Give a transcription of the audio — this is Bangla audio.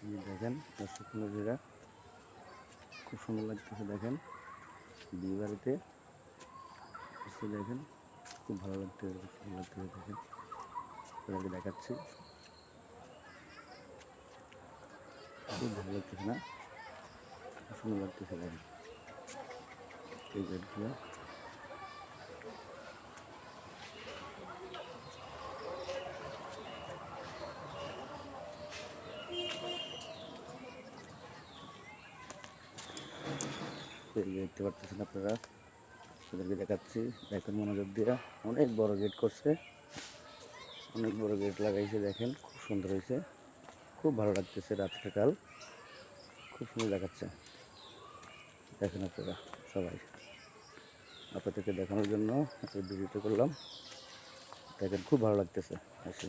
দেখেন দর্শক বন্ধুরা, খুব সুন্দর লাগতেছে। দেখেন বিয়ে বাড়িতে এসে দেখেন খুব ভালো লাগতেছে, সুন্দর লাগতেছে। দেখেন আপনাকে দেখাচ্ছি, খুব ভালো লাগতেছে না? খুব সুন্দর লাগতেছে। দেখেন এই গেটগুলো, দেখতে পাচ্ছেন আপনারা, ওদেরকে দেখাচ্ছি। দেখেন মনোযোগ দিয়ে, অনেক বড় গেট করছে, অনেক বড় গেট লাগাইছে। দেখেন খুব সুন্দর হয়েছে, খুব ভালো লাগতেছে। রাত্রেকাল খুব সুন্দর দেখাচ্ছে। দেখেন আপনারা সবাই, আপনাদেরকে দেখানোর জন্য এই ভিডিওটা করলাম। দেখেন খুব ভালো লাগতেছে এসে।